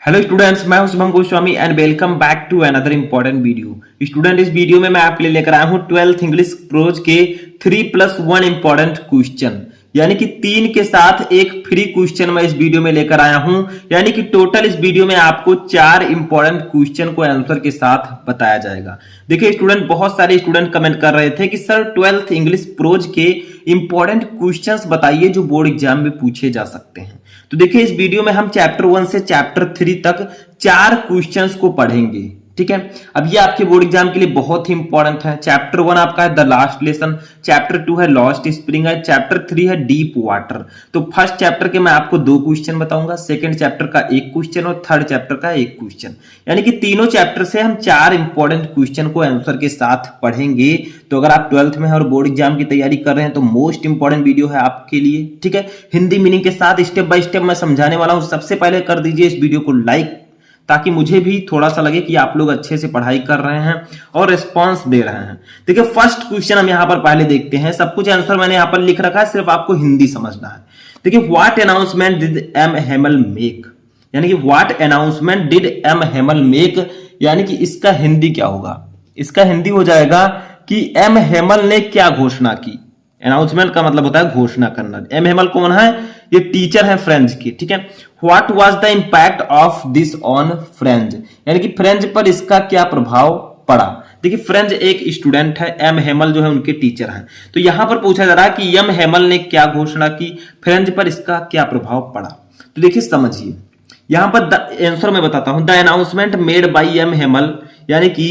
Hello students, मैं हूं Shubham Goswami and welcome back to another important video. Student, इस video में मैं आपके लिए लेकर आया हूं 12th इंग्लिश प्रोज के 3+1 इंपॉर्टेंट क्वेश्चन, यानी कि 3 के साथ एक फ्री क्वेश्चन मैं इस वीडियो में लेकर आया हूं। यानी कि टोटल इस वीडियो में आपको 4 इंपॉर्टेंट क्वेश्चन को आंसर के साथ बताया जाएगा। देखिए स्टूडेंट, बहुत सारे स्टूडेंट कमेंट कर रहे थे कि सर 12th इंग्लिश प्रोज के इंपॉर्टेंट क्वेश्चंस बताइए जो बोर्ड एग्जाम में पूछे जा सकते हैं। तो देखिए इस वीडियो में हम चैप्टर 1 से चैप्टर 3 तक 4 क्वेश्चंस को पढ़ेंगे। ठीक है, अब ये आपके बोर्ड एग्जाम के लिए बहुत ही इंपॉर्टेंट है। चैप्टर 1 आपका है द लास्ट लेसन, चैप्टर 2 है लॉस्ट स्प्रिंग है, चैप्टर 3 है डीप वाटर। तो फर्स्ट चैप्टर के मैं आपको 2 क्वेश्चन बताऊंगा, सेकंड चैप्टर का 1 क्वेश्चन और थर्ड चैप्टर का 1 क्वेश्चन, यानी कि तीनों चैप्टर से हम 4 इंपॉर्टेंट क्वेश्चन को आंसर के साथ पढ़ेंगे। तो अगर आप 12th में हैं और बोर्ड एग्जाम की तैयारी कर रहे हैं तो मोस्ट इंपॉर्टेंट वीडियो है आपके लिए। ठीक है, हिंदी मीनिंग के साथ स्टेप बाय स्टेप मैं समझाने वाला हूं। सबसे पहले कर दीजिए इस वीडियो को लाइक, ताकि मुझे भी थोड़ा सा लगे कि आप लोग अच्छे से पढ़ाई कर रहे हैं और रिस्पांस दे रहे हैं। देखिए फर्स्ट क्वेश्चन हम यहां पर पहले देखते हैं। सब कुछ आंसर मैंने यहां पर लिख रखा है, सिर्फ आपको हिंदी समझना है। देखिए what announcement did M Hamel make, यानी कि what announcement did M Hamel make, यानी कि इसका हिंदी क्या होगा? इसका हिंदी हो जाएगा कि एम हेमल ने क्या घोषणा की। अनाउंसमेंट का मतलब होता है घोषणा करना। एम हेमल कौन है? ये टीचर है फ्रेंच की। ठीक है, what was the impact of this on French, यानी कि फ्रेंच पर इसका क्या प्रभाव पड़ा। देखिए फ्रेंच एक स्टूडेंट है, एम हेमल जो है उनके टीचर हैं। तो यहां पर पूछा जा रहा है कि एम हेमल ने क्या घोषणा की, फ्रेंच पर इसका क्या प्रभाव पड़ा। तो देखिए समझिए, यहां पर द आंसर मैं बताता हूं। The announcement made by M Hamel, यानी कि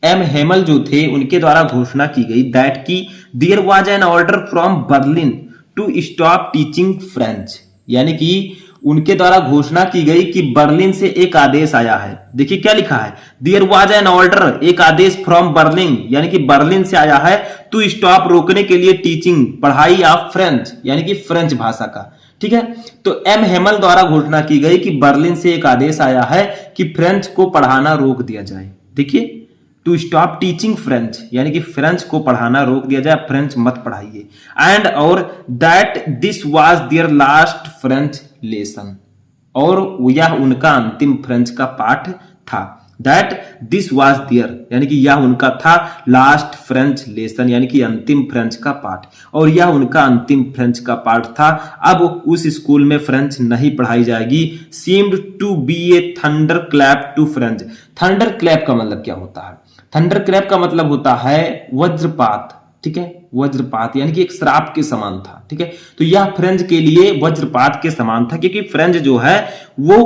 एम हेमल जो थे उनके द्वारा घोषणा की गई दैट की there was an order from Berlin to stop teaching French, यानी कि उनके द्वारा घोषणा की गई कि बर्लिन से एक आदेश आया है। देखिए क्या लिखा है, देयर वाज एन ऑर्डर, एक आदेश फ्रॉम बर्लिन, यानी कि बर्लिन से आया है, टू स्टॉप रोकने के लिए टीचिंग, पढ़ाई ऑफ फ्रेंच, यानी कि फ्रेंच भाषा का। ठीक है, तो एम हेमल द्वारा घोषणा की गई कि बर्लिन से एक आदेश आया है कि फ्रेंच को पढ़ाना रोक दिया जाए। देखिए टू स्टॉप टीचिंग फ्रेंच, यानी कि फ्रेंच को पढ़ाना रोक दिया जाए, फ्रेंच मत पढ़ाइए। एंड और that this was their last French lesson, और यह उनका अंतिम फ्रेंच का पाठ था। दैट दिस वाज देयर, यानी कि यह उनका था लास्ट फ्रेंच लेसन, यानी कि अंतिम फ्रेंच का पाठ, और यह उनका अंतिम फ्रेंच का पाठ था। अब उस स्कूल में फ्रेंच नहीं पढ़ाई जाएगी। Seemed to be a thunder clap to French. Thunder clap का मतलब क्या होता है? थंडर क्लैप का मतलब होता है वज्रपात। ठीक है, वज्रपात यानी कि एक श्राप के समान था। ठीक है, तो यह फ्रेंच के लिए वज्रपात के समान था, क्योंकि फ्रेंच जो है वो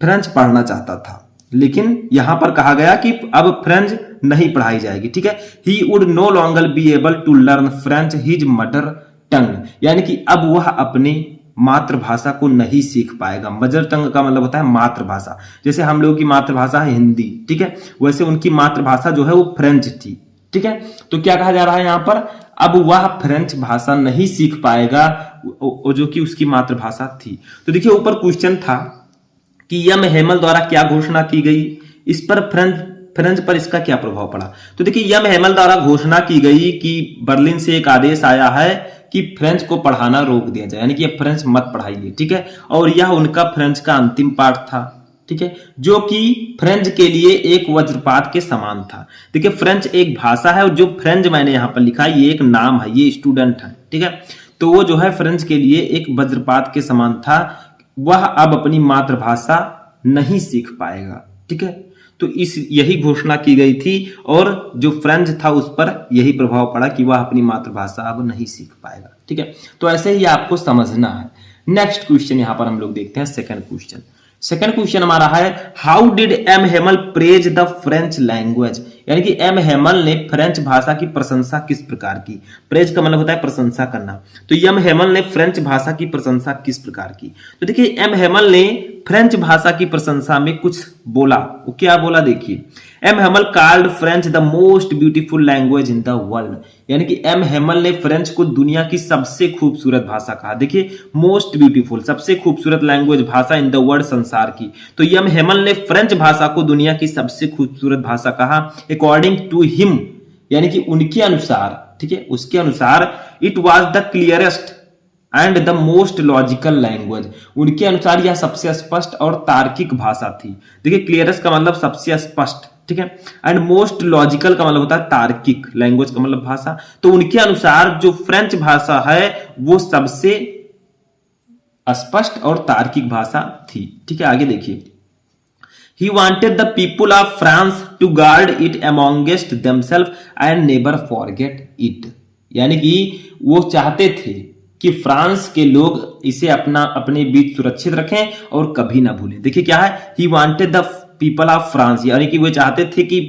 फ्रेंच पढ़ना चाहता था, लेकिन यहां पर कहा गया कि अब फ्रेंच नहीं पढ़ाई जाएगी। ठीक है, he would no longer be able to learn French his mother tongue, यानी कि अब वह अपनी मातृभाषा को नहीं सीख पाएगा। मदर टंग का मतलब होता है मातृभाषा। जैसे हम लोगों की मातृभाषा है हिंदी, ठीक है, वैसे उनकी मातृभाषा जो है वो फ्रेंच थी। ठीक है, तो क्या कहा जा रहा है यहां पर, अब वह फ्रेंच भाषा नहीं सीख पाएगा जो कि उसकी मातृभाषा थी। तो देखिए ऊपर क्वेश्चन था कि एम हेमल द्वारा क्या घोषणा की गई, इस पर फ्रेंच पर इसका क्या प्रभाव पड़ा। तो देखिए एम हेमल द्वारा घोषणा की गई कि बर्लिन से एक आदेश आया है कि फ्रेंच को पढ़ाना रोक दिया जाए, यानी कि फ्रेंच मत पढ़ाइए। ठीक है, और यह उनका फ्रेंच का अंतिम पाठ था। ठीक है, जो कि फ्रेंच के लिए एक वज्रपात के समान था। देखिए फ्रेंच एक भाषा है, और जो फ्रेंच मैंने यहां पर लिखा है ये एक नाम है, ये स्टूडेंट है। ठीक है, तो वो जो है फ्रेंच के लिए एक वज्रपात के समान था। वह अब अपनी मातृभाषा नहीं सीख पाएगा। ठीक है, तो यही घोषणा की गई थी, और जो फ्रेंच था उस पर यही प्रभाव पड़ा कि वह अपनी मातृभाषा अब नहीं सीख पाएगा। ठीक है, तो ऐसे ही आपको समझना है। नेक्स्ट क्वेश्चन यहां पर हम लोग देखते हैं सेकंड क्वेश्चन। सेकंड क्वेश्चन हमारा है how did M Hamel praise the French language, यानी कि एम हेमल ने फ्रेंच भाषा की प्रशंसा किस प्रकार की। प्रेज का मतलब होता है प्रशंसा करना, तो एम हेमल ने फ्रेंच भाषा की प्रशंसा किस प्रकार की। तो देखिए एम हेमल ने फ्रेंच भाषा की प्रशंसा में कुछ बोला। वो क्या बोला देखिए, M Hamel called French the most beautiful language in the world, यानी कि एम हेमल ने फ्रेंच को दुनिया की सबसे खूबसूरत भाषा कहा। देखिए मोस्ट ब्यूटीफुल, सबसे खूबसूरत लैंग्वेज, भाषा इन द वर्ल्ड, संसार की। तो एम हेमल ने फ्रेंच भाषा को दुनिया की सबसे खूबसूरत भाषा कहा अकॉर्डिंग टू हिम, यानी कि उनके अनुसार। ठीक है, उसके अनुसार it was the clearest and the most logical language, उनके अनुसार यह सबसे स्पष्ट और तार्किक भाषा थी। देखिए क्लियरेस्ट का मतलब सबसे स्पष्ट, ठीक है, एंड मोस्ट लॉजिकल का मतलब होता है तार्किक, लैंग्वेज का मतलब भाषा। तो उनके अनुसार जो फ्रेंच भाषा है वो सबसे स्पष्ट और तार्किक भाषा थी, ठीक है। आगे देखिए, He wanted the people of France to guard it amongst themselves and never forget it। यानी कि वो चाहते थे कि फ्रांस के लोग इसे अपने बीच सुरक्षित रखें और कभी ना भूलें। देखिए क्या है, He wanted the people of France, यानी कि वो चाहते थे कि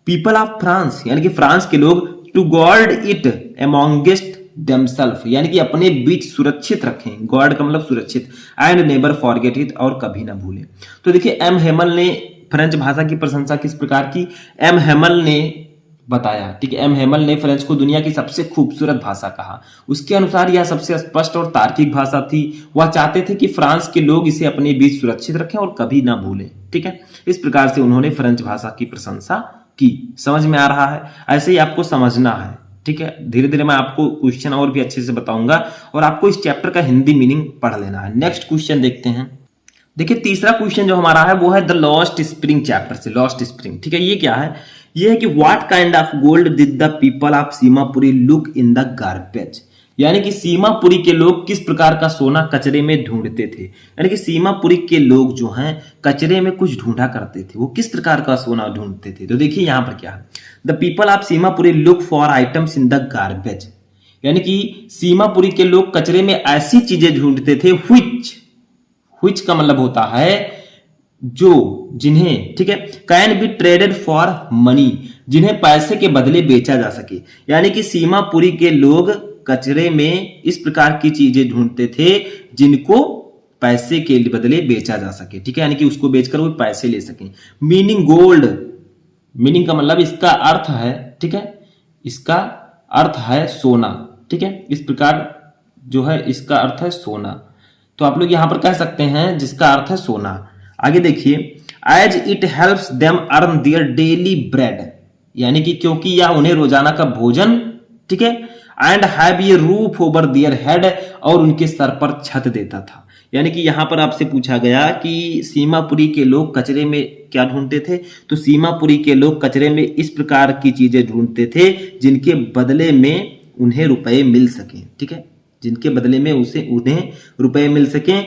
people of France यानी कि फ्रांस के लोग to guard it amongst themselves यानी कि अपने बीच सुरक्षित रखें, गॉड का मतलब सुरक्षित, एंड नेवर फॉरगेट इट और कभी ना भूलें। तो देखिए एम हेमल ने फ्रेंच भाषा की प्रशंसा किस प्रकार की, एम हेमल ने बताया, ठीक है, एम हेमल ने फ्रेंच को दुनिया की सबसे खूबसूरत भाषा कहा। उसके अनुसार यह सबसे स्पष्ट और तार्किक भाषा थी। वह चाहते थे कि फ्रांस के लोग इसे अपने बीच सुरक्षित रखें और कभी ना भूलें, ठीक है। इस प्रकार से उन्होंने फ्रेंच भाषा की प्रशंसा की। समझ में आ रहा है? ऐसे ही आपको समझना है, ठीक है। धीरे धीरे मैं आपको क्वेश्चन और भी अच्छे से बताऊंगा और आपको इस चैप्टर का हिंदी मीनिंग पढ़ लेना है। नेक्स्ट क्वेश्चन देखते हैं। देखिए तीसरा क्वेश्चन जो हमारा है वो है द लॉस्ट स्प्रिंग चैप्टर से, लॉस्ट स्प्रिंग, ठीक है। ये क्या है, ये है कि what kind of gold did the people of Seemapuri look in the garbage, यानी कि सीमापुरी के लोग किस प्रकार का सोना कचरे में ढूंढते थे। यानी कि सीमापुरी के लोग जो हैं कचरे में कुछ ढूंढा करते थे, वो किस प्रकार का सोना ढूंढते थे। तो देखिए यहां पर क्या है, the people of Seemapuri look for items in the garbage, यानी कि सीमापुरी के लोग कचरे में ऐसी चीजें ढूंढते थे व्हिच का मतलब होता है जो, जिन्हें, ठीक है, can be traded for money, जिन्हें पैसे के बदले बेचा जा सके। यानी कि सीमापुरी के लोग कचरे में इस प्रकार की चीजें ढूंढते थे जिनको पैसे के बदले बेचा जा सके, ठीक है, यानी कि उसको बेचकर वो पैसे ले सकें। मीनिंग गोल्ड, मीनिंग का मतलब इसका अर्थ है, ठीक है, इसका अर्थ है सोना, ठीक है, इस प्रकार जो है इसका अर्थ है सोना। तो आप लोग यहां पर कह सकते हैं जिसका अर्थ है सोना। आगे देखिए, as it helps them earn their daily bread, यानी कि क्योंकि यह उन्हें रोजाना का भोजन, ठीक है, and have a roof over their head, और उनके सर पर छत देता था। यानी कि यहां पर आपसे पूछा गया कि सीमापुरी के लोग कचरे में क्या ढूंढते थे, तो सीमापुरी के लोग कचरे में इस प्रकार की चीजें ढूंढते थे जिनके बदले में उन्हें रुपए मिल सके, ठीक है, जिनके बदले में उन्हें रुपए मिल सके,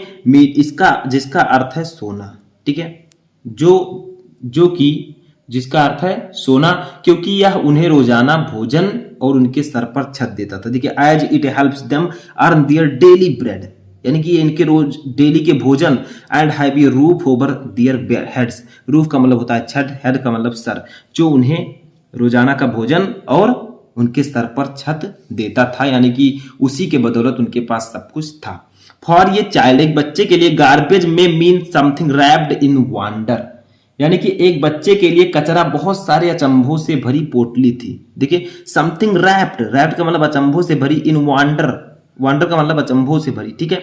इसका जिसका अर्थ है सोना, ठीक है, जो कि जिसका अर्थ है सोना, क्योंकि यह उन्हें रोजाना भोजन और उनके सर पर छत देता था। देखिए, as it helps them earn their daily bread, यानी कि इनके रोज डेली के भोजन, and have a roof over their heads, roof का मतलब होता है छत, हेड का मतलब सर, जो उन्हें रोजाना का भोजन और उनके सर पर छत देता था, यानी कि उसी के बदौलत उनके पास सब कुछ था। फॉर ये चाइल्ड, एक बच्चे के लिए गार्बेज में mean something wrapped in wonder, यानी कि एक बच्चे के लिए कचरा बहुत सारे अचंभों से भरी पोटली थी। देखिए, समथिंग रैप्ड, रैप्ड का मतलब अचंभों से भरी, इन वंडर, वंडर का मतलब अचंभों से भरी, ठीक है,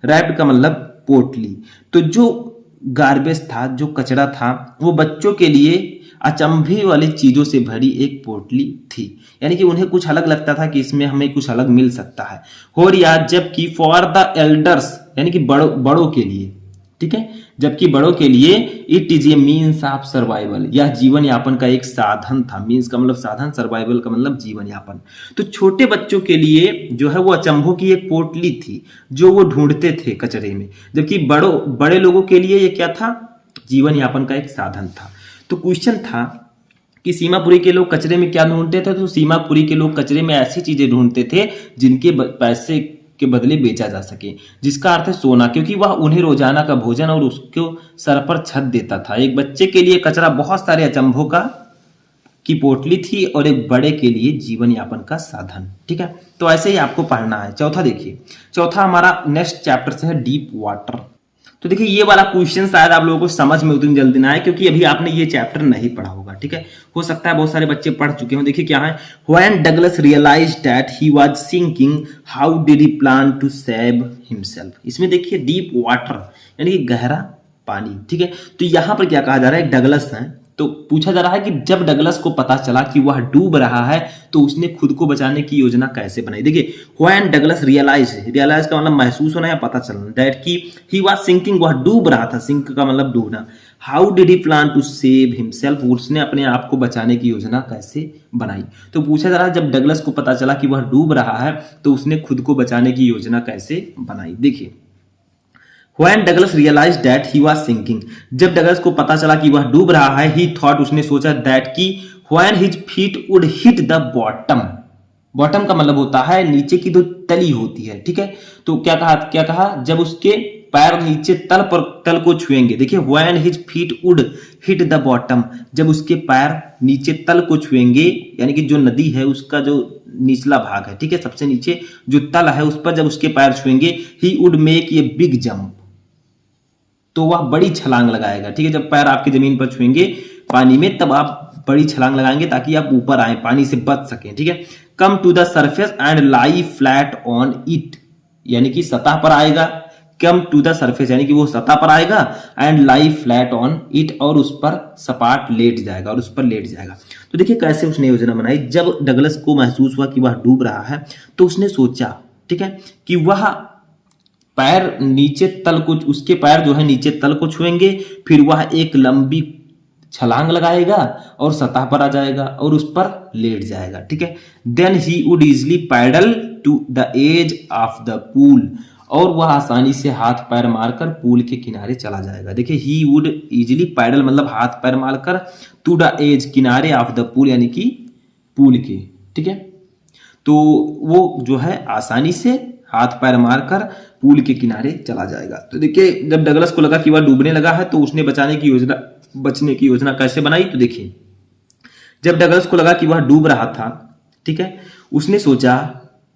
रैप्ड का मतलब पोटली। तो जो गार्बेज था, जो कचरा था, वो बच्चों के लिए अचंभे वाली चीजों से भरी एक पोटली थी, यानी कि उन्हें कुछ अलग लगता था कि इसमें हमें कुछ अलग मिल सकता है। और या जबकि फॉर द एल्डर्स, यानी कि बड़ों के लिए, ठीक है, जबकि बड़ों के लिए it is a means of survival, यह जीवन यापन का एक साधन था। मीन्स का मतलब साधन, सर्वाइवल का मतलब जीवन यापन। तो छोटे बच्चों के लिए जो है वो अचंभों की एक पोटली थी जो वो ढूंढते थे कचरे में, जबकि बड़े लोगों के लिए ये क्या था, जीवन यापन का एक साधन था। तो क्वेश्चन था कि सीमापुरी के लोग कचरे में क्या ढूंढते थे, तो सीमापुरी के लोग कचरे में ऐसी चीजें ढूंढते थे जिनके पैसे के बदले बेचा जा सके, जिसका अर्थ है सोना, क्योंकि वह उन्हें रोजाना का भोजन और उसको सर पर छत देता था। एक बच्चे के लिए कचरा बहुत सारे अचंभों की पोटली थी और एक बड़े के लिए जीवन यापन का साधन, ठीक है। तो ऐसे ही आपको पढ़ना है। चौथा देखिए, चौथा हमारा नेक्स्ट चैप्टर से है डीप वाटर। तो देखिए ये वाला क्वेश्चन शायद आप लोगों को समझ में उतनी जल्दी ना आए, क्योंकि अभी आपने ये चैप्टर नहीं पढ़ा होगा, ठीक है, हो सकता है बहुत सारे बच्चे पढ़ चुके हो। देखिए क्या है, when Douglas realised that he was sinking how did he plan to save himself. इसमें देखिए डीप वाटर यानी कि गहरा पानी, ठीक है। तो यहां पर क्या कहा जा रहा है, डगलस है, तो पूछा जा रहा है कि जब डगलस को पता चला कि वह डूब रहा है तो उसने खुद को बचाने की योजना कैसे बनाई। देखिए व्हेन डगलस रियलाइज का मतलब महसूस होना या पता चलना, दैट कि ही वाज सिंकिंग, वह डूब रहा था, सिंक का मतलब डूबना। How did he plan to save himself, उसने अपने आप को बचाने की योजना कैसे बनाई। तो पूछा जा रहा है जब डगलस को पता चला कि वह डूब रहा है तो उसने खुद को बचाने की योजना कैसे बनाई। देखिए When Douglas realized that he was sinking, जब डगलस को पता चला कि वह डूब रहा है, he thought, उसने सोचा that कि when his feet would hit the bottom, bottom का मतलब होता है नीचे की जो तली होती है, ठीक है। तो क्या कहा जब उसके पैर नीचे तल को छुएंगे। देखिए when his feet would hit the bottom, जब उसके पैर नीचे तल को छुएंगे, यानी कि जो नदी है उसका जो निचला भाग है, ठीक है, सबसे नीचे जो तल है उस पर जब उसके पैर छुएंगे, he would make a big jump, तो वह बड़ी छलांग लगाएगा, ठीक है। जब पैर आपके जमीन पर छुएंगे पानी में तब आप बड़ी छलांग लगाएंगे ताकि आप ऊपर आए, पानी से बच सकें, ठीक है। Come to the surface and lie flat on it, यानी कि सतह पर आएगा। कम टू द सरफेस यानी कि वो सतह पर आएगा, and lie flat on it, और उस पर सपाट लेट जाएगा, और उस पर लेट जाएगा। तो देखिए कैसे उसने योजना बनाई। जब डगलस को महसूस हुआ कि वह डूब रहा है तो उसने सोचा, ठीक है, कि वह पैर नीचे तल को, उसके पैर जो है नीचे तल को छुएंगे, फिर वह एक लंबी छलांग लगाएगा और सतह पर आ जाएगा और उस पर लेट जाएगा, ठीक है। Then he would easily paddle to the edge of the pool, और वह आसानी से हाथ पैर मारकर पूल के किनारे चला जाएगा। देखिए ही वुड इजिली पैडल मतलब हाथ पैर मारकर, टू द एज किनारे ऑफ द पूल यानी कि पूल के, ठीक है। तो वो जो है आसानी से हाथ पैर मारकर पूल के किनारे चला जाएगा। तो देखिए जब डगलस को लगा कि वह डूबने लगा है तो उसने बचने की योजना कैसे बनाई। तो देखिए जब डगलस को लगा कि वह डूब रहा था, ठीक है, उसने सोचा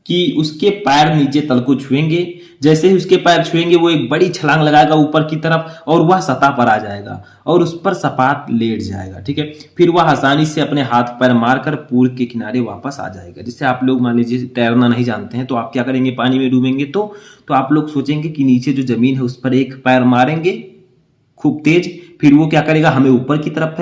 कि उसके पैर नीचे तल को छुएंगे। जैसे ही उसके पैर छुएंगे वो एक बड़ी छलांग लगाएगा ऊपर की तरफ और वह सतह पर आ जाएगा और उस पर सपाट लेट जाएगा, ठीक है। फिर वह आसानी से अपने हाथ पैर मारकर पूल के किनारे वापस आ जाएगा। जिससे आप लोग मान लीजिए तैरना नहीं जानते हैं तो आप क्या करेंगे, पानी में डूबेंगे तो आप लोग सोचेंगे कि नीचे जो जमीन है उस पर एक पैर मारेंगे खूब तेज, फिर वो क्या करेगा, हमें ऊपर की तरफ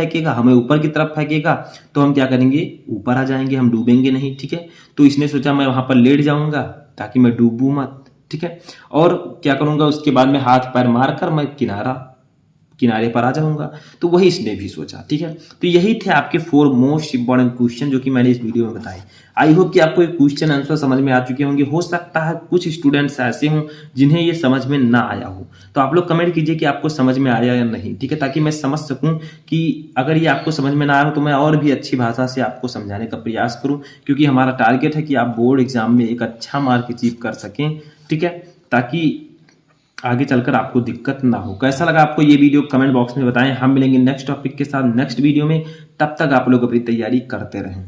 फेंकेगा, तो हम क्या करेंगे, ऊपर आ जाएंगे, हम डूबेंगे नहीं, ठीक है। तो इसने सोचा मैं वहां पर लेट जाऊंगा ताकि मैं डूबूं मत, ठीक है, और क्या करूंगा, उसके बाद में हाथ पैर मारकर मैं किनारे पर आ जाऊंगा। तो वही इसने भी सोचा, ठीक है। तो यही थे आपके 4 मोस्ट इंपॉर्टेंट क्वेश्चन जो कि मैंने इस वीडियो में बताए। आई होप कि आपको ये क्वेश्चन आंसर समझ में आ चुके होंगे। हो सकता है कुछ स्टूडेंट्स ऐसे हों जिन्हें ये समझ में ना आया हो, तो आप लोग कमेंट कीजिए कि आपको समझ में आया या नहीं, ठीक है, ताकि मैं समझ सकूं कि अगर ये आपको समझ में ना आया हो तो मैं और भी अच्छी भाषा से आपको समझाने का प्रयास करूं, क्योंकि हमारा टारगेट है कि आप बोर्ड एग्जाम में एक अच्छा मार्क अचीव कर सकें, ठीक है, ताकि आगे चलकर आपको दिक्कत ना हो। कैसा लगा आपको ये वीडियो कमेंट बॉक्स में बताएं। हम मिलेंगे नेक्स्ट टॉपिक के साथ नेक्स्ट वीडियो में, तब तक आप लोग अपनी तैयारी करते रहें।